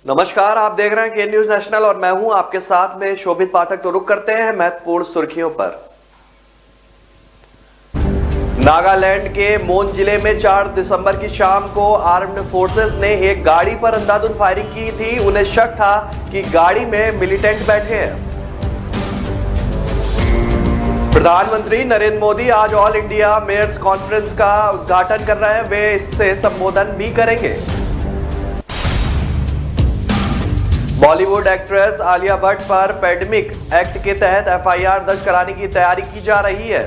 नमस्कार, आप देख रहे हैं के न्यूज नेशनल और मैं हूं आपके साथ में शोभित पाठक। तो रुक करते हैं महत्वपूर्ण सुर्खियों पर। नागालैंड के मोन जिले में 4 दिसंबर की शाम को आर्म्ड फोर्सेस ने एक गाड़ी पर अंधाधुंध फायरिंग की थी। उन्हें शक था कि गाड़ी में मिलिटेंट बैठे हैं। प्रधानमंत्री नरेंद्र मोदी आज ऑल इंडिया मेयर्स कॉन्फ्रेंस का उद्घाटन कर रहे हैं। वे इससे संबोधन भी करेंगे। बॉलीवुड एक्ट्रेस आलिया भट्ट पर पैंडेमिक एक्ट के तहत एफआईआर दर्ज कराने की तैयारी की जा रही है।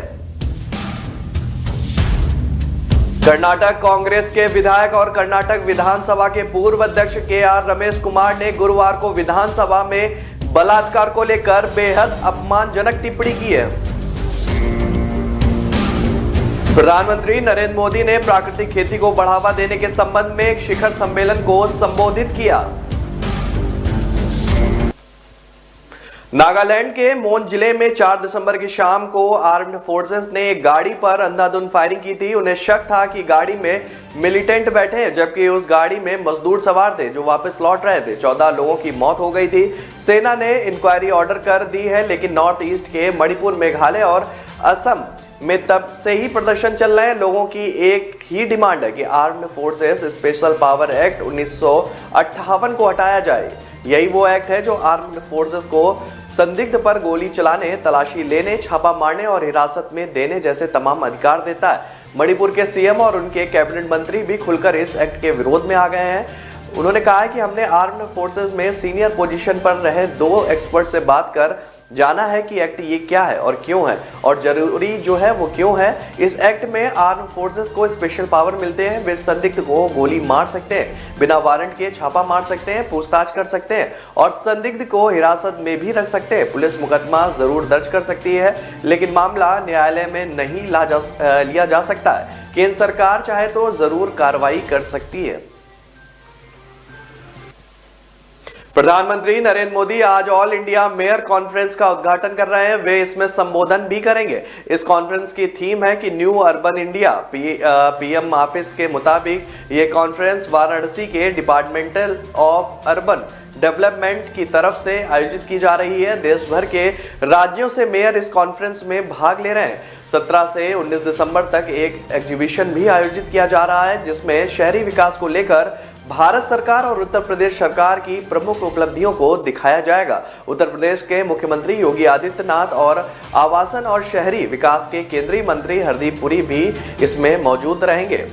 कर्नाटक कांग्रेस के विधायक और कर्नाटक विधानसभा के पूर्व अध्यक्ष के.आर. रमेश कुमार ने गुरुवार को विधानसभा में बलात्कार को लेकर बेहद अपमानजनक टिप्पणी की है। प्रधानमंत्री नरेंद्र मोदी ने प्राकृतिक खेती को बढ़ावा देने के संबंध में एक शिखर सम्मेलन को संबोधित किया। नागालैंड के मोन जिले में 4 दिसंबर की शाम को आर्म्ड फोर्सेस ने एक गाड़ी पर अंधाधुंध फायरिंग की थी। उन्हें शक था कि गाड़ी में मिलिटेंट बैठे हैं, जबकि उस गाड़ी में मजदूर सवार थे जो वापस लौट रहे थे। 14 लोगों की मौत हो गई थी। सेना ने इंक्वायरी ऑर्डर कर दी है, लेकिन नॉर्थ ईस्ट के मणिपुर, मेघालय और असम में तब से ही प्रदर्शन चल रहे हैं। लोगों की एक ही डिमांड है कि armed forces special power act 1958 को हटाया जाए। यही वो एक्ट है जो आर्म्ड फोर्सेस को संदिग्ध पर गोली चलाने, तलाशी लेने, छापा मारने और हिरासत में देने जैसे तमाम अधिकार देता है। मणिपुर के सीएम और उनके कैबिनेट मंत्री भी खुलकर इस एक्ट के विरोध में आ गए हैं। उन्होंने कहा है कि हमने आर्म्ड फोर्सेस में सीनियर पोजीशन पर रहे 2 एक्सपर्ट से बात कर जाना है कि एक्ट ये क्या है और क्यों है, और जरूरी जो है वो क्यों है। इस एक्ट में आर्म फोर्सेस को स्पेशल पावर मिलते हैं। वे संदिग्ध को गोली मार सकते हैं, बिना वारंट के छापा मार सकते हैं, पूछताछ कर सकते हैं और संदिग्ध को हिरासत में भी रख सकते हैं। पुलिस मुकदमा जरूर दर्ज कर सकती है, लेकिन मामला न्यायालय में नहीं लिया जा सकता है। केंद्र सरकार चाहे तो जरूर कार्रवाई कर सकती है। प्रधानमंत्री नरेंद्र मोदी आज ऑल इंडिया मेयर कॉन्फ्रेंस का उद्घाटन कर रहे हैं। वे इसमें संबोधन भी करेंगे। इस कॉन्फ्रेंस की थीम है कि new urban India. PM office के मुताबिक ये कॉन्फ्रेंस वाराणसी के डिपार्टमेंटल ऑफ अर्बन डेवलपमेंट की तरफ से आयोजित की जा रही है। देश भर के राज्यों से मेयर इस कॉन्फ्रेंस में भाग ले रहे हैं। 17 से 19 दिसंबर तक एक एग्जीबिशन भी आयोजित किया जा रहा है, जिसमें शहरी विकास को लेकर भारत सरकार और उत्तर प्रदेश सरकार की प्रमुख उपलब्धियों को दिखाया जाएगा। उत्तर प्रदेश के मुख्यमंत्री योगी आदित्यनाथ और आवासन और शहरी विकास के केंद्रीय मंत्री हरदीप पुरी भी इसमें मौजूद रहेंगे।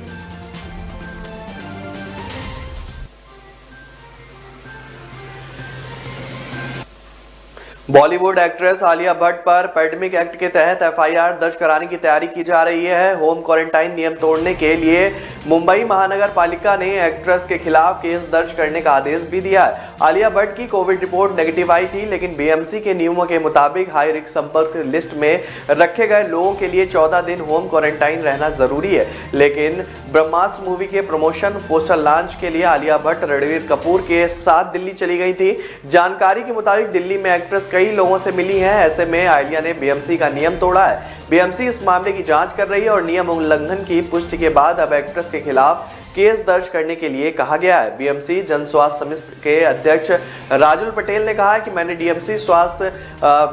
बॉलीवुड एक्ट्रेस आलिया भट्ट पर पैंडेमिक एक्ट के तहत एफआईआर दर्ज कराने की तैयारी की जा रही है। होम क्वारंटाइन नियम तोड़ने के लिए मुंबई महानगर पालिका ने एक्ट्रेस के खिलाफ केस दर्ज करने का आदेश भी दिया है। आलिया भट्ट की कोविड रिपोर्ट नेगेटिव आई थी, लेकिन बीएमसी के नियमों के मुताबिक हाई रिस्क संपर्क लिस्ट में रखे गए लोगों के लिए 14 दिन होम क्वारंटाइन रहना जरूरी है। लेकिन ब्रह्मास्त्र मूवी के प्रमोशन पोस्टर लॉन्च के लिए आलिया भट्ट रणबीर कपूर के साथ दिल्ली चली गई थी। जानकारी के मुताबिक दिल्ली में एक्ट्रेस कई लोगों से मिली है। ऐसे में आलिया ने बीएमसी का नियम तोड़ा है। बीएमसी इस मामले की जांच कर रही है और नियम उल्लंघन की पुष्टि के बाद अब एक्ट्रेस के खिलाफ केस दर्ज करने के लिए कहा गया है। बीएमसी जन स्वास्थ्य समिति के अध्यक्ष राजुल पटेल ने कहा कि मैंने डीएमसी स्वास्थ्य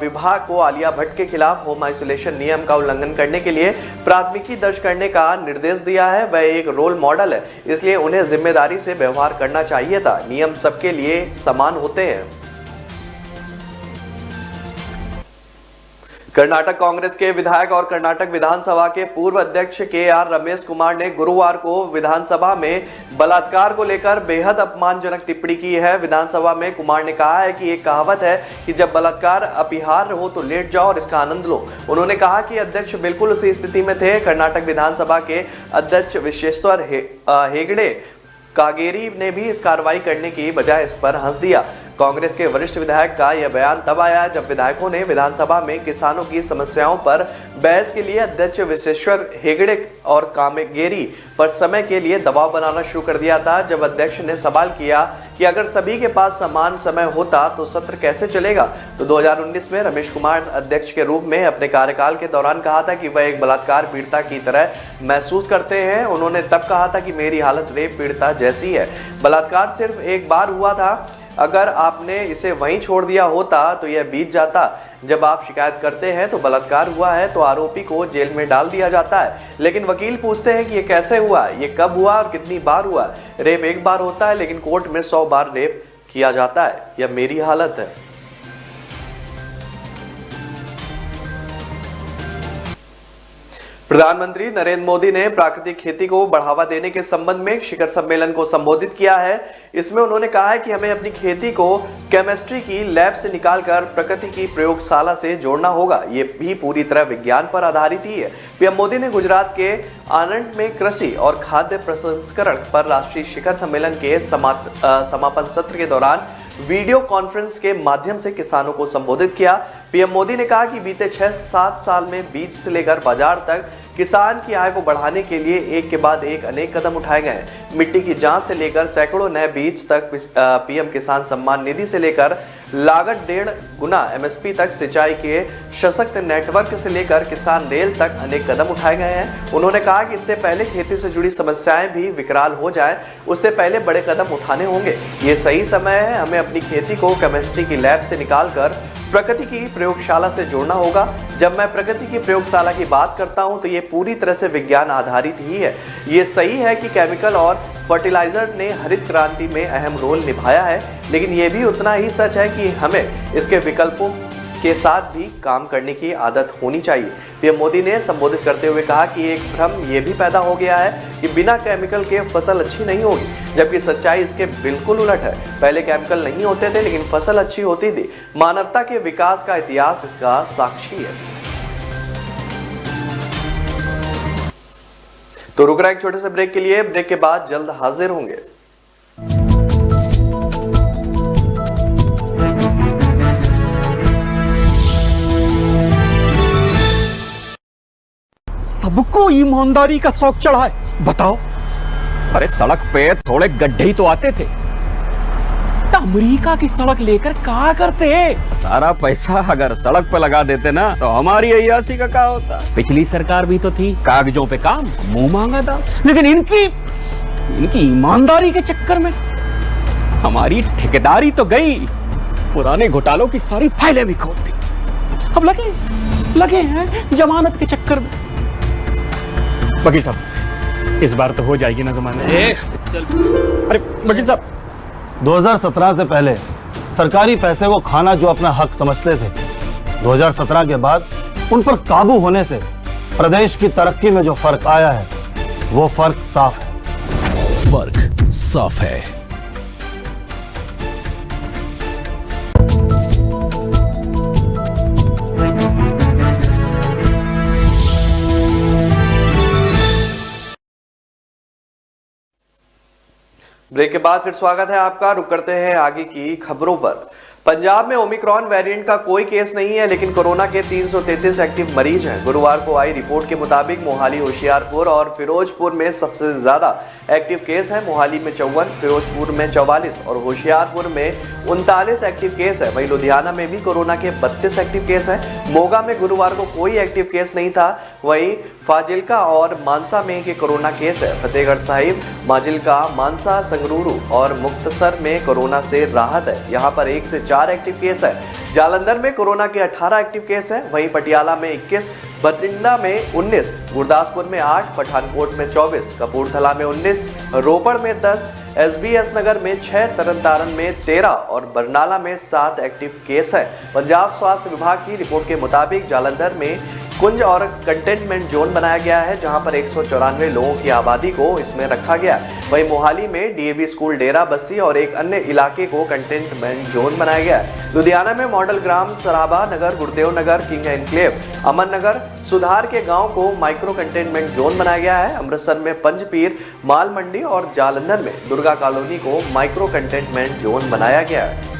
विभाग को आलिया भट्ट के खिलाफ होम आइसोलेशन नियम का उल्लंघन करने के लिए प्राथमिकी दर्ज करने का निर्देश दिया है। वह एक रोल मॉडल है, इसलिए उन्हें जिम्मेदारी से व्यवहार करना चाहिए था। नियम सबके लिए समान होते हैं। कर्नाटक कांग्रेस के विधायक और कर्नाटक विधानसभा के पूर्व अध्यक्ष के.आर. रमेश कुमार ने गुरुवार को विधानसभा में बलात्कार को लेकर बेहद अपमानजनक टिप्पणी की है। विधानसभा में कुमार ने कहा है कि एक कहावत है कि जब बलात्कार अपरिहार्य हो तो लेट जाओ और इसका आनंद लो। उन्होंने कहा कि अध्यक्ष बिल्कुल उसी स्थिति में थे। कर्नाटक विधानसभा के अध्यक्ष विश्वेश्वर हेगड़े कागेरी ने भी इस कार्रवाई करने की बजाय इस पर हंस दिया। कांग्रेस के वरिष्ठ विधायक का यह बयान तब आया जब विधायकों ने विधानसभा में किसानों की समस्याओं पर बहस के लिए अध्यक्ष विश्वेश्वर हेगड़े और कागेरी पर समय के लिए दबाव बनाना शुरू कर दिया था। जब अध्यक्ष ने सवाल किया कि अगर सभी के पास समान समय होता तो सत्र कैसे चलेगा, तो 2019 में रमेश कुमार अध्यक्ष के रूप में अपने कार्यकाल के दौरान कहा था कि वह एक बलात्कार पीड़िता की तरह महसूस करते हैं। उन्होंने तब कहा था कि मेरी हालत रेप पीड़िता जैसी है। बलात्कार सिर्फ एक बार हुआ था, अगर आपने इसे वहीं छोड़ दिया होता तो यह बीत जाता। जब आप शिकायत करते हैं तो बलात्कार हुआ है तो आरोपी को जेल में डाल दिया जाता है, लेकिन वकील पूछते हैं कि ये कैसे हुआ, ये कब हुआ और कितनी बार हुआ। रेप एक बार होता है लेकिन कोर्ट में 100 बार रेप किया जाता है। यह मेरी हालत है। प्रधानमंत्री नरेंद्र मोदी ने प्राकृतिक खेती को बढ़ावा देने के संबंध में शिखर सम्मेलन को संबोधित किया है। इसमें उन्होंने कहा है कि हमें अपनी खेती को केमिस्ट्री की लैब से निकालकर प्रकृति की प्रयोगशाला से जोड़ना होगा। ये भी पूरी तरह विज्ञान पर आधारित ही है। पीएम मोदी ने गुजरात के आणंद में कृषि और खाद्य प्रसंस्करण पर राष्ट्रीय शिखर सम्मेलन के समापन सत्र के दौरान वीडियो कॉन्फ्रेंस के माध्यम से किसानों को संबोधित किया। पीएम मोदी ने कहा कि बीते 6-7 साल में बीज से लेकर बाजार तक किसान की आय को बढ़ाने के लिए एक के बाद एक अनेक कदम उठाए गए हैं। मिट्टी की जांच से लेकर सैकड़ों नए बीज तक, पीएम किसान सम्मान निधि से लेकर लागत 1.5 गुना एमएसपी तक, सिंचाई के सशक्त नेटवर्क से लेकर किसान रेल तक अनेक कदम उठाए गए हैं। उन्होंने कहा कि इससे पहले खेती से जुड़ी समस्याएं भी विकराल हो जाए, उससे पहले बड़े कदम उठाने होंगे। ये सही समय है। हमें अपनी खेती को केमिस्ट्री की लैब से निकालकर प्रकृति की प्रयोगशाला से जोड़ना होगा। जब मैं प्रकृति की प्रयोगशाला की बात करता हूं तो ये पूरी तरह से विज्ञान आधारित ही है। ये सही है कि केमिकल और फर्टिलाइजर ने हरित क्रांति में अहम रोल निभाया है, लेकिन ये भी उतना ही सच है कि हमें इसके विकल्पों के साथ भी काम करने की आदत होनी चाहिए। पीएम मोदी ने संबोधित करते हुए कहा कि एक भ्रम ये भी पैदा हो गया है कि बिना केमिकल के फसल अच्छी नहीं होगी, जबकि सच्चाई इसके बिल्कुल उलट है। पहले केमिकल नहीं होते थे लेकिन फसल अच्छी होती थी। मानवता के विकास का इतिहास इसका साक्षी है। तो रुक रहा एक छोटे से ब्रेक के लिए। ब्रेक के बाद जल्द हाजिर होंगे। सबको ईमानदारी का शौक चढ़ा है। बताओ, अरे सड़क पे थोड़े गड्ढे ही तो आते थे। अमेरिका की सड़क लेकर क्या करते? सारा पैसा अगर सड़क पे लगा देते ना तो हमारी अय्यासी का क्या होता। पिछली सरकार भी तो थी, कागजों पे काम, मुंह मांगा था। लेकिन इनकी ईमानदारी के चक्कर में हमारी ठेकेदारी तो गई, पुराने घोटालों की सारी फाइलें भी खोल दी। अब लगे हैं जमानत के चक्कर में। वकील साहब, इस बार तो हो जाएगी ना जमानत? अरे वकील साहब, 2017 से पहले सरकारी पैसे को खाना जो अपना हक समझते थे, 2017 के बाद उन पर काबू होने से प्रदेश की तरक्की में जो फर्क आया है वो फर्क साफ है। फर्क साफ है। ब्रेक के बाद फिर स्वागत है आपका। रुक करते हैं आगे की खबरों पर। पंजाब में ओमिक्रॉन वेरिएंट का कोई केस नहीं है, लेकिन कोरोना के 333 एक्टिव मरीज हैं। गुरुवार को आई रिपोर्ट के मुताबिक मोहाली, होशियारपुर और फिरोजपुर में सबसे ज्यादा एक्टिव केस है। मोहाली में 54, फिरोजपुर में 44 और होशियारपुर में 39 एक्टिव केस है। वहीं लुधियाना में भी कोरोना के 32 एक्टिव केस है। मोगा में गुरुवार को कोई एक्टिव केस नहीं था। वहीं फाजिल्का और मानसा में के कोरोना केस है। फतेहगढ़ साहिब, माजिल्का, मानसा, संगरूर और मुक्तसर में कोरोना से राहत है। यहाँ पर 1 से 4 एक्टिव केस है। जालंधर में कोरोना के 18 एक्टिव केस है। वहीं पटियाला में 21, बठिंडा में 19, गुरदासपुर में 8, पठानकोट में 24, कपूरथला में 19, रोपड़ में 10, एसबीएस नगर में 6, तरनतारन में 13 और बरनाला में 7 एक्टिव केस है। पंजाब स्वास्थ्य विभाग की रिपोर्ट के मुताबिक जालंधर में कुंज और कंटेनमेंट जोन बनाया गया है, जहां पर 194 लोगों की आबादी को इसमें रखा गया। वहीं मोहाली में डीएवी स्कूल, डेरा बस्सी और एक अन्य इलाके को कंटेनमेंट जोन बनाया गया है। लुधियाना में मॉडल ग्राम, सराबा नगर, गुरुदेव नगर, किंग एनक्लेव, अमन नगर, सुधार के गांव को माइक्रो कंटेनमेंट जोन बनाया गया है। अमृतसर में पंजपीर, माल मंडी और जालंधर में दुर्गा कॉलोनी को माइक्रो कंटेनमेंट जोन बनाया गया है।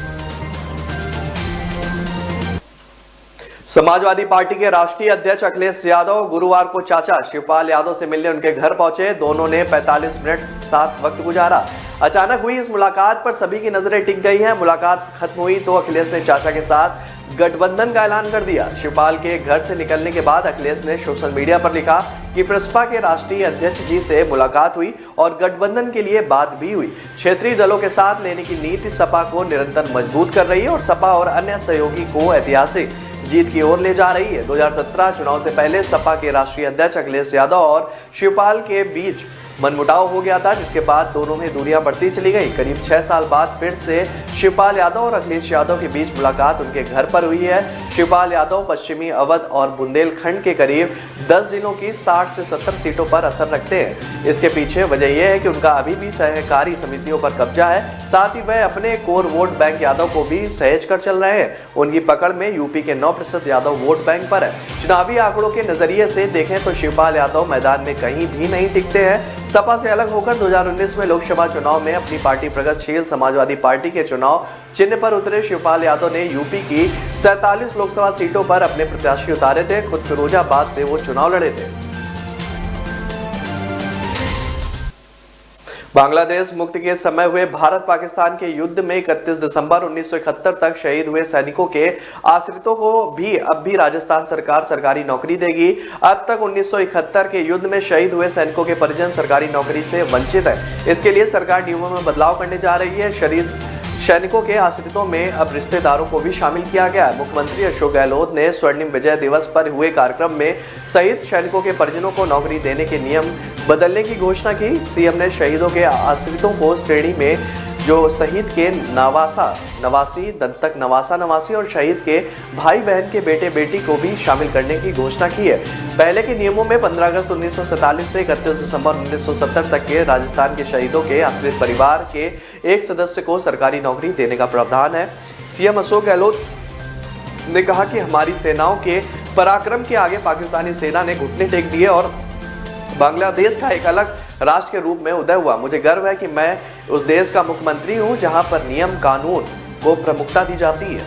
समाजवादी पार्टी के राष्ट्रीय अध्यक्ष अखिलेश यादव गुरुवार को चाचा शिवपाल यादव से मिलने उनके घर पहुंचे। दोनों ने 45 मिनट साथ वक्त गुजारा। अचानक हुई इस मुलाकात पर सभी की नजरें टिक गई हैं। मुलाकात खत्म हुई तो अखिलेश ने चाचा के साथ गठबंधन का ऐलान कर दिया। शिवपाल के घर से निकलने के बाद अखिलेश ने सोशल मीडिया पर लिखा कि प्रसपा के राष्ट्रीय अध्यक्ष जी से मुलाकात हुई और गठबंधन के लिए बात भी हुई। क्षेत्रीय दलों के साथ लेने की नीति सपा को निरंतर मजबूत कर रही है और सपा और अन्य सहयोगी को ऐतिहासिक जीत की ओर ले जा रही है। 2017 चुनाव से पहले सपा के राष्ट्रीय अध्यक्ष अखिलेश यादव और शिवपाल के बीच मनमुटाव हो गया था, जिसके बाद दोनों में दूरियां बढ़ती चली गई। करीब 6 साल बाद फिर से शिवपाल यादव और अखिलेश यादव के बीच मुलाकात उनके घर पर हुई है। शिवपाल यादव पश्चिमी अवध और बुंदेलखंड के करीब 10 जिलों की 60 से 70 सीटों पर असर रखते हैं। इसके पीछे वजह यह है कि उनका अभी भी सहकारी समितियों पर कब्जा है। साथ ही वह अपने कोर वोट बैंक यादव को भी सहेज कर चल रहे हैं। उनकी पकड़ में यूपी के 9% यादव वोट बैंक पर है। चुनावी आंकड़ों के नजरिए से देखें तो शिवपाल यादव मैदान में कहीं भी नहीं टिकते हैं। सपा से अलग होकर 2019 में लोकसभा चुनाव में अपनी पार्टी प्रगतिशील समाजवादी पार्टी के चुनाव चिन्ह पर उतरे शिवपाल यादव ने यूपी की 47 लोकसभा सीटों पर अपने प्रत्याशी उतारे थे। खुद फिरोजाबाद से वो चुनाव लड़े थे। बांग्लादेश मुक्ति के समय हुए भारत पाकिस्तान के युद्ध में 31 दिसंबर 1971 तक शहीद हुए सैनिकों के आश्रितों को भी अब भी राजस्थान सरकार सरकारी नौकरी देगी। अब तक 1971 के युद्ध में शहीद हुए सैनिकों के परिजन सरकारी नौकरी से वंचित है। इसके लिए सरकार नियमों में बदलाव करने जा रही है। सैनिकों के आश्रितों में अब रिश्तेदारों को भी शामिल किया गया है। मुख्यमंत्री अशोक गहलोत ने स्वर्णिम विजय दिवस पर हुए कार्यक्रम में शहीद सैनिकों के परिजनों को नौकरी देने के नियम बदलने की घोषणा की। सीएम ने शहीदों के आश्रितों को श्रेणी में जो शहीद के नवासी दत्तक नवासी और शहीद के भाई बहन के बेटे बेटी को भी शामिल करने की घोषणा की है। पहले के नियमों में 15 अगस्त 1947 से 31 दिसंबर 1970 तक के राजस्थान के शहीदों के आश्रित परिवार के एक सदस्य को सरकारी नौकरी देने का प्रावधान है। सीएम अशोक गहलोत ने कहा कि हमारी सेनाओं के पराक्रम के आगे पाकिस्तानी सेना ने घुटने टेक दिए और बांग्लादेश का एक अलग राष्ट्र के रूप में उदय हुआ। मुझे गर्व है कि मैं उस देश का मुख्यमंत्री हूं जहां पर नियम कानून को प्रमुखता दी जाती है।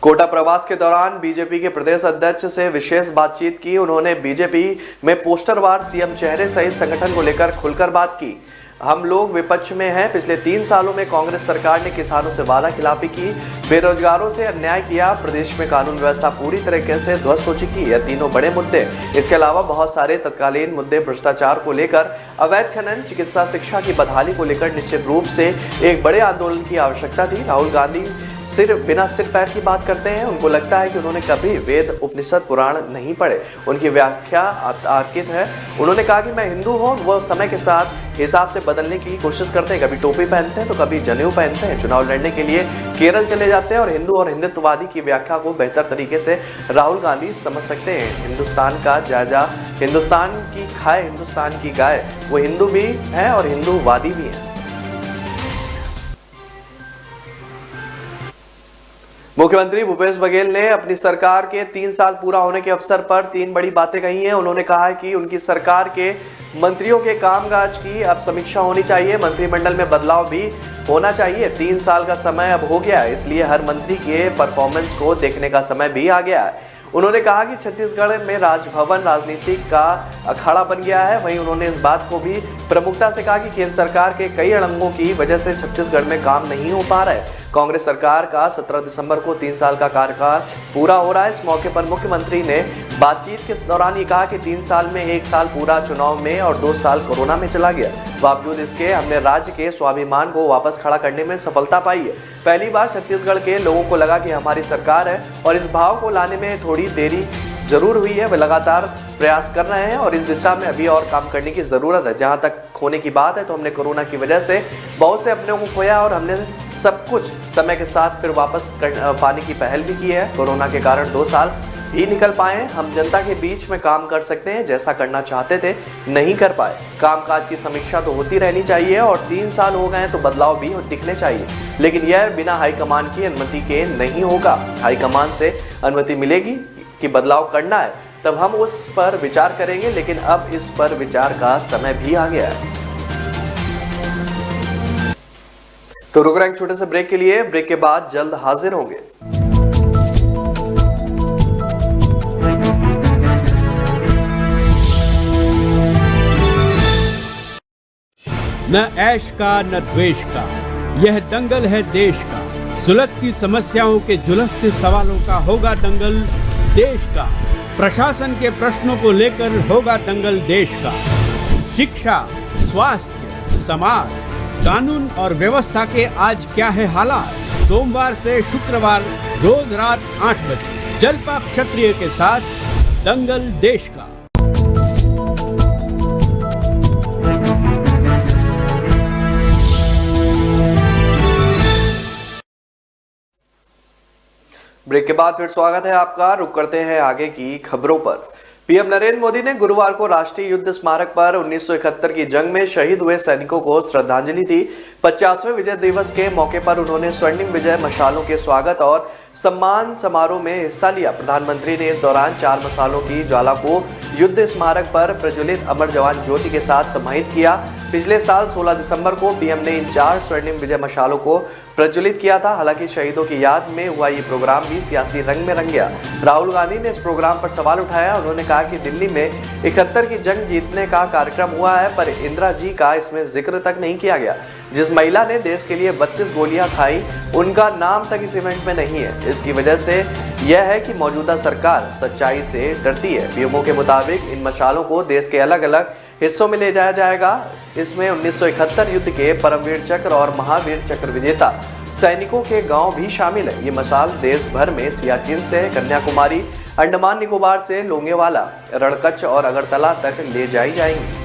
कोटा प्रवास के दौरान बीजेपी के प्रदेश अध्यक्ष से विशेष बातचीत की। उन्होंने बीजेपी में पोस्टरवार सीएम चेहरे सहित संगठन को लेकर खुलकर बात की। हम लोग विपक्ष में हैं। पिछले 3 सालों में कांग्रेस सरकार ने किसानों से वादा खिलाफी की, बेरोजगारों से अन्याय किया, प्रदेश में कानून व्यवस्था पूरी तरीके से ध्वस्त हो चुकी है। यह तीनों बड़े मुद्दे। इसके अलावा बहुत सारे तत्कालीन मुद्दे भ्रष्टाचार को लेकर, अवैध खनन, चिकित्सा शिक्षा की बदहाली को लेकर निश्चित रूप से एक बड़े आंदोलन की आवश्यकता थी। राहुल गांधी बिना सिर पैर की बात करते हैं। उनको लगता है कि उन्होंने कभी वेद उपनिषद पुराण नहीं पढ़े। उनकी व्याख्या तार्किक है। उन्होंने कहा कि मैं हिंदू हूँ। वो समय के साथ हिसाब से बदलने की कोशिश करते हैं। कभी टोपी पहनते हैं तो कभी जनेऊ पहनते हैं। चुनाव लड़ने के लिए केरल चले जाते हैं और हिंदू और हिंदुत्ववादी की व्याख्या को बेहतर तरीके से राहुल गांधी समझ सकते हैं। हिंदुस्तान का जायजा हिंदुस्तान की खाए हिंदुस्तान की गाय। वो हिंदू भी है और हिंदूवादी भी है। मुख्यमंत्री भूपेश बघेल ने अपनी सरकार के 3 साल पूरा होने के अवसर पर 3 बड़ी बातें कही हैं। उन्होंने कहा है कि उनकी सरकार के मंत्रियों के कामकाज की अब समीक्षा होनी चाहिए। मंत्रिमंडल में बदलाव भी होना चाहिए। 3 साल का समय अब हो गया है, इसलिए हर मंत्री के परफॉर्मेंस को देखने का समय भी आ गया है। उन्होंने कहा कि छत्तीसगढ़ में राजभवन राजनीति का अखाड़ा बन गया है। वहीं उन्होंने इस बात को भी प्रमुखता से कहा कि केंद्र सरकार के कई अड़ंगों की वजह से छत्तीसगढ़ में काम नहीं हो पा रहा है। कांग्रेस सरकार का 17 दिसंबर को 3 साल का कार्यकाल पूरा हो रहा है। इस मौके पर मुख्यमंत्री ने बातचीत के दौरान ये कहा कि 3 साल में 1 साल पूरा चुनाव में और 2 साल कोरोना में चला गया। बावजूद इसके हमने राज्य के स्वाभिमान को वापस खड़ा करने में सफलता पाई है। पहली बार छत्तीसगढ़ के लोगों को लगा कि हमारी सरकार है और इस भाव को लाने में थोड़ी देरी जरूर हुई है। वे लगातार प्रयास कर रहे हैं और इस दिशा में अभी और काम करने की जरूरत है। जहां तक खोने की बात है तो हमने कोरोना की वजह से बहुत से अपने को खोया और हमने सब कुछ समय के साथ फिर वापस पाने की पहल भी की है। कोरोना के कारण 2 साल ही निकल पाए। हम जनता के बीच में काम कर सकते हैं, जैसा करना चाहते थे नहीं कर पाए। कामकाज की समीक्षा तो होती रहनी चाहिए और 3 साल हो गए तो बदलाव भी दिखने चाहिए, लेकिन यह बिना हाईकमान की अनुमति के नहीं होगा। हाईकमान से अनुमति मिलेगी कि बदलाव करना है तब हम उस पर विचार करेंगे, लेकिन अब इस पर विचार का समय भी आ गया है। तो रुक रहे हैं छोटे से ब्रेक के लिए। ब्रेक के बाद जल्द हाजिर होंगे। न ऐश का न द्वेष का, यह दंगल है देश का। सुलगती समस्याओं के जुलसते सवालों का होगा दंगल। देश का। प्रशासन के प्रश्नों को लेकर होगा दंगल देश का। शिक्षा, स्वास्थ्य, समाज, कानून और व्यवस्था के आज क्या है हालात। सोमवार से शुक्रवार रोज रात 8 बजे जलपा क्षत्रिय के साथ दंगल देश का। ब्रेक के बाद फिर स्वागत है आपका। रुक करते हैं आगे की खबरों पर। पीएम नरेंद्र मोदी ने गुरुवार को राष्ट्रीय युद्ध स्मारक पर 1971 की जंग में शहीद हुए सैनिकों को श्रद्धांजलि दी। 50वें विजय दिवस के मौके पर उन्होंने स्वर्णिम विजय मशालों के स्वागत और सम्मान समारोह में हिस्सा लिया। प्रधानमंत्री ने इस दौरान 4 मशालों की ज्वाला को युद्ध स्मारक पर प्रज्वलित अमर जवान ज्योति के साथ समाहित किया। पिछले साल 16 दिसंबर को पीएम ने इन 4 स्वर्णिम विजय मशालों को प्रज्वलित किया था। हालांकि शहीदों की याद में हुआ ये प्रोग्राम भी सियासी रंग में रंग गया। राहुल गांधी ने इस प्रोग्राम पर सवाल उठाया। उन्होंने कहा कि दिल्ली में 71 की जंग जीतने का कार्यक्रम हुआ है, पर इंदिरा जी का इसमें जिक्र तक नहीं किया गया। जिस महिला ने देश के लिए 32 गोलियां खाई, उनका नाम तक इस इवेंट में नहीं है। इसकी वजह से यह है कि मौजूदा सरकार सच्चाई से डरती है। पीएमओ के मुताबिक इन मशालों को देश के अलग अलग हिस्सों में ले जाया जाएगा। इसमें 1971 युद्ध के परमवीर चक्र और महावीर चक्र विजेता सैनिकों के गांव भी शामिल है। ये मशाल देश भर में सियाचिन से कन्याकुमारी, अंडमान निकोबार से लोंगेवाला, रणकच्छ और अगरतला तक ले जाई जाएंगी।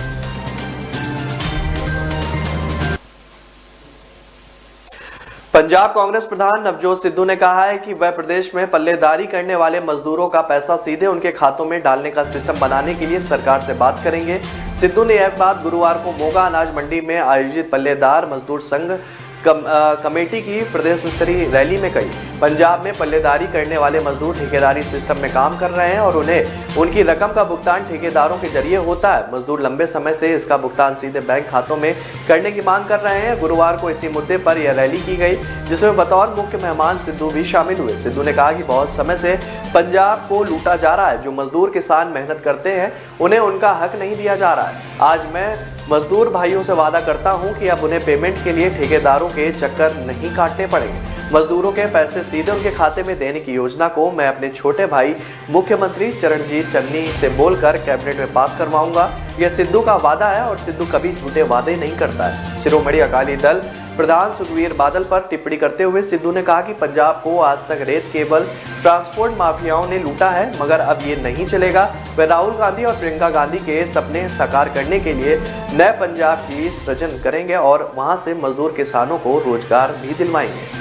पंजाब कांग्रेस प्रधान नवजोत सिद्धू ने कहा है कि वह प्रदेश में पल्लेदारी करने वाले मजदूरों का पैसा सीधे उनके खातों में डालने का सिस्टम बनाने के लिए सरकार से बात करेंगे। सिद्धू ने यह बात गुरुवार को मोगा अनाज मंडी में आयोजित पल्लेदार मजदूर संघ कमेटी की प्रदेश स्तरीय रैली में कही। पंजाब में पल्लेदारी करने वाले मजदूर ठेकेदारी सिस्टम में काम कर रहे हैं और उन्हें उनकी रकम का भुगतान ठेकेदारों के जरिए होता है। मजदूर लंबे समय से इसका भुगतान सीधे बैंक खातों में करने की मांग कर रहे हैं। गुरुवार को इसी मुद्दे पर यह रैली की गई, जिसमें बतौर मुख्य मेहमान सिद्धू भी शामिल हुए। सिद्धू ने कहा कि बहुत समय से पंजाब को लूटा जा रहा है। जो मजदूर किसान मेहनत करते हैं, उन्हें उनका हक नहीं दिया जा रहा है। आज मैं मजदूर भाइयों से वादा करता हूं कि अब उन्हें पेमेंट के लिए ठेकेदारों के चक्कर नहीं काटने पड़ेंगे। मजदूरों के पैसे सीधे उनके खाते में देने की योजना को मैं अपने छोटे भाई मुख्यमंत्री चरणजीत चन्नी से बोलकर कैबिनेट में पास करवाऊंगा। यह सिद्धू का वादा है और सिद्धू कभी झूठे वादे नहीं करता है। शिरोमणि अकाली दल प्रधान सुखबीर बादल पर टिप्पणी करते हुए सिद्धू ने कहा कि पंजाब को आज तक रेत केबल ट्रांसपोर्ट माफियाओं ने लूटा है, मगर अब ये नहीं चलेगा। वे राहुल गांधी और प्रियंका गांधी के सपने साकार करने के लिए नए पंजाब की सृजन करेंगे और वहां से मजदूर किसानों को रोजगार भी दिलवाएंगे।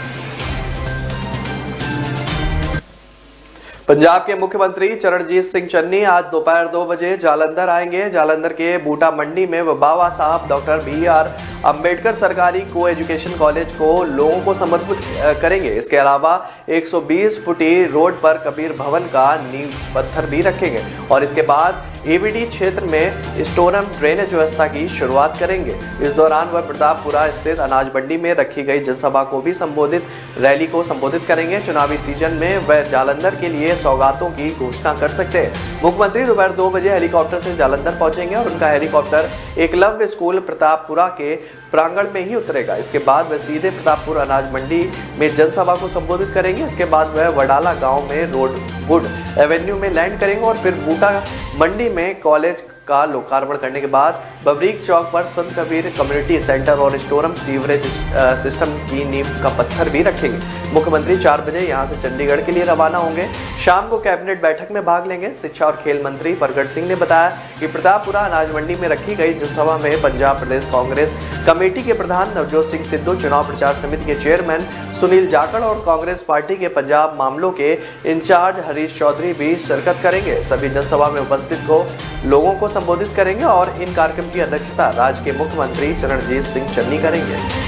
पंजाब के मुख्यमंत्री चरणजीत सिंह चन्नी आज दोपहर 2 बजे जालंधर आएंगे। जालंधर के बूटा मंडी में वह बाबा साहब डॉक्टर BR अंबेडकर सरकारी को एजुकेशन कॉलेज को लोगों को समर्पित करेंगे। इसके अलावा 120 फुटी रोड पर कबीर भवन का नींव पत्थर भी रखेंगे और इसके बाद ABD क्षेत्र में स्टोरम ड्रेनेज व्यवस्था की शुरुआत करेंगे। इस दौरान वह प्रतापपुरा स्थित अनाज मंडी में रखी गई जनसभा को भी रैली को संबोधित करेंगे। चुनावी सीजन में वह जालंधर के लिए सौगातों की घोषणा कर सकते हैं। मुख्यमंत्री दोपहर 2 बजे हेलीकॉप्टर से जालंधर पहुंचेंगे और उनका हेलीकॉप्टर एकलव्य स्कूल प्रतापपुरा के प्रांगण में ही उतरेगा। इसके बाद वह सीधे प्रतापपुर अनाज मंडी में जनसभा को संबोधित करेंगे। इसके बाद वह वडाला गांव में वुड एवेन्यू में लैंड करेंगे और फिर बूटा मंडी में कॉलेज का लोकार्पण करने के बाद बबरीक चौक पर संत कबीर कम्युनिटी सेंटर और स्टोरम सीवरेज सिस्टम की नींव का पत्थर भी रखेंगे। मुख्यमंत्री 4 बजे यहां से चंडीगढ़ के लिए रवाना होंगे। शाम को कैबिनेट बैठक में भाग लेंगे। शिक्षा और खेल मंत्री प्रगट सिंह ने बताया कि प्रतापपुरा अनाज मंडी में रखी गई जनसभा में पंजाब प्रदेश कांग्रेस कमेटी के प्रधान नवजोत सिंह सिद्धू, चुनाव प्रचार समिति के चेयरमैन सुनील जाखड़ और कांग्रेस पार्टी के पंजाब मामलों के इंचार्ज हरीश चौधरी भी शिरकत करेंगे। सभी जनसभा में उपस्थित को लोगों को संबोधित करेंगे और इन कार्यक्रम की अध्यक्षता राज्य के मुख्यमंत्री चरणजीत सिंह चन्नी करेंगे।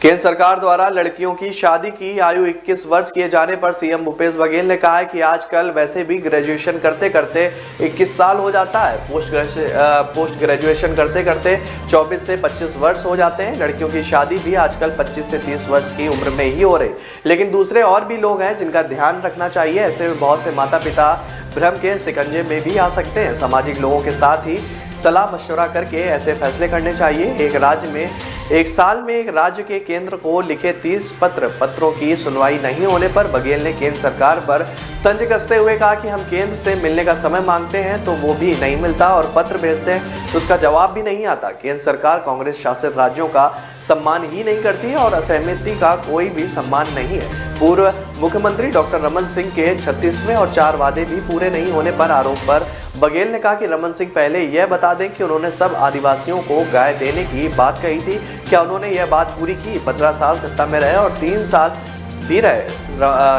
केंद्र सरकार द्वारा लड़कियों की शादी की आयु 21 वर्ष किए जाने पर सीएम भूपेश बघेल ने कहा है कि आजकल वैसे भी ग्रेजुएशन करते करते 21 साल हो जाता है। पोस्ट ग्रेजुएशन करते करते 24 से 25 वर्ष हो जाते हैं। लड़कियों की शादी भी आजकल 25 से 30 वर्ष की उम्र में ही हो रही। लेकिन दूसरे और भी लोग हैं जिनका ध्यान रखना चाहिए। ऐसे में बहुत से माता पिता भ्रम के शिकंजे में भी आ सकते हैं। सामाजिक लोगों के साथ ही सलाह मशवरा करके ऐसे फैसले करने चाहिए। एक साल में एक राज्य के केंद्र को लिखे 30 पत्रों की सुनवाई नहीं होने पर बघेल ने केंद्र सरकार पर तंज कसते हुए कहा कि हम केंद्र से मिलने का समय मांगते हैं तो वो भी नहीं मिलता और पत्र भेजते हैं तो उसका जवाब भी नहीं आता। केंद्र सरकार कांग्रेस शासित राज्यों का सम्मान ही नहीं करती है और असहमति का कोई भी सम्मान नहीं है। पूर्व मुख्यमंत्री डॉक्टर रमन सिंह के 36वें और 4 वादे भी पूरे नहीं होने पर आरोप पर बघेल ने कहा कि रमन सिंह पहले यह बता दें कि उन्होंने सब आदिवासियों को गाय देने की बात कही थी, क्या उन्होंने यह बात पूरी की? 15 साल सत्ता में रहे और 3 साल भी रहे।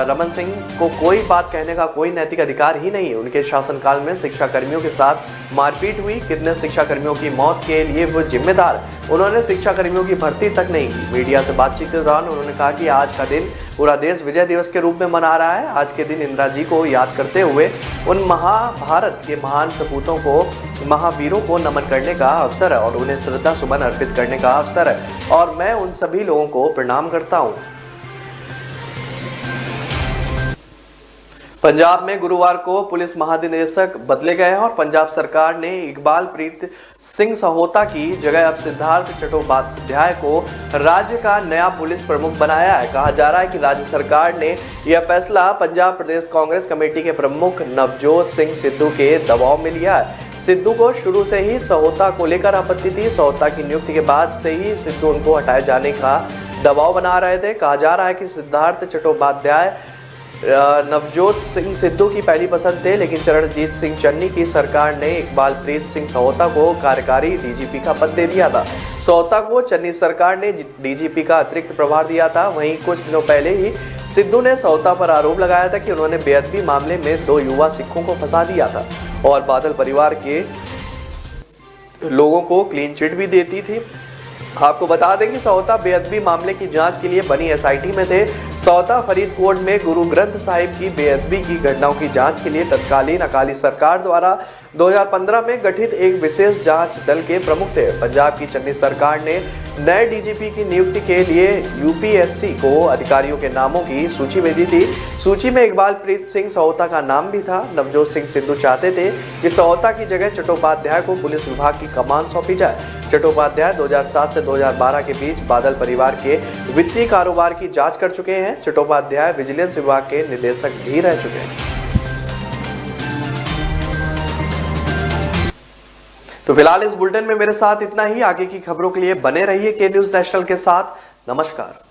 रमन सिंह को कोई बात कहने का कोई नैतिक अधिकार ही नहीं है। उनके शासनकाल में शिक्षा कर्मियों के साथ मारपीट हुई, कितने शिक्षा कर्मियों की मौत के लिए वो जिम्मेदार? उन्होंने शिक्षा कर्मियों की भर्ती तक नहीं की। मीडिया से बातचीत के दौरान उन्होंने कहा कि आज का दिन पूरा देश विजय दिवस के रूप में मना रहा है। आज के दिन इंदिरा जी को याद करते हुए उन महाभारत के महान सपूतों को, महावीरों को नमन करने का अवसर है और उन्हें श्रद्धा सुमन अर्पित करने का अवसर है और मैं उन सभी लोगों को प्रणाम करता हूँ। पंजाब में गुरुवार को पुलिस महानिदेशक बदले गए हैं और पंजाब सरकार ने इकबाल प्रीत सिंह सहोता की जगह अब सिद्धार्थ चट्टोपाध्याय को राज्य का नया पुलिस प्रमुख बनाया है। कहा जा रहा है कि राज्य सरकार ने यह फैसला पंजाब प्रदेश कांग्रेस कमेटी के प्रमुख नवजोत सिंह सिद्धू के दबाव में लिया है। सिद्धू को शुरू से ही सहोता को लेकर आपत्ति थी। सहोता की नियुक्ति के बाद से ही सिद्धू उनको हटाए जाने का दबाव बना रहे थे। कहा जा रहा है कि सिद्धार्थ चट्टोपाध्याय नवजोत सिंह सिद्धू की पहली पसंद थे, लेकिन चरणजीत सिंह चन्नी की सरकार ने इकबाल प्रीत सिंह सहोता को कार्यकारी डीजीपी का पद दे दिया था। सहोता को चन्नी सरकार ने डीजीपी का अतिरिक्त प्रभार दिया था। वहीं कुछ दिनों पहले ही सिद्धू ने सहोता पर आरोप लगाया था कि उन्होंने बेअदबी मामले में 2 युवा सिखों को फंसा दिया था और बादल परिवार के लोगों को क्लीन चिट भी देती थी। आपको बता दें कि सहोता बेअदबी मामले की जांच के लिए बनी एसआईटी में थे। सहोता फरीदकोट में गुरु ग्रंथ साहिब की बेअदबी की घटनाओं की जांच के लिए तत्कालीन अकाली सरकार द्वारा 2015 में गठित एक विशेष जांच दल के प्रमुख थे। पंजाब की चन्नी सरकार ने नए डीजीपी की नियुक्ति के लिए यूपीएससी को अधिकारियों के नामों की सूची भेजी थी। सूची में इकबाल प्रीत सिंह सहोता का नाम भी था। नवजोत सिंह सिद्धू चाहते थे कि सहोता की जगह चट्टोपाध्याय को पुलिस विभाग की कमान सौंपी जाए। चट्टोपाध्याय 2007 से 2012 के बीच बादल परिवार के वित्तीय कारोबार की जांच कर चुके हैं। चट्टोपाध्याय विजिलेंस विभाग के निदेशक भी रह चुके हैं। तो फिलहाल इस बुलेटिन में मेरे साथ इतना ही। आगे की खबरों के लिए बने रहिए के न्यूज़ नेशनल के साथ। नमस्कार।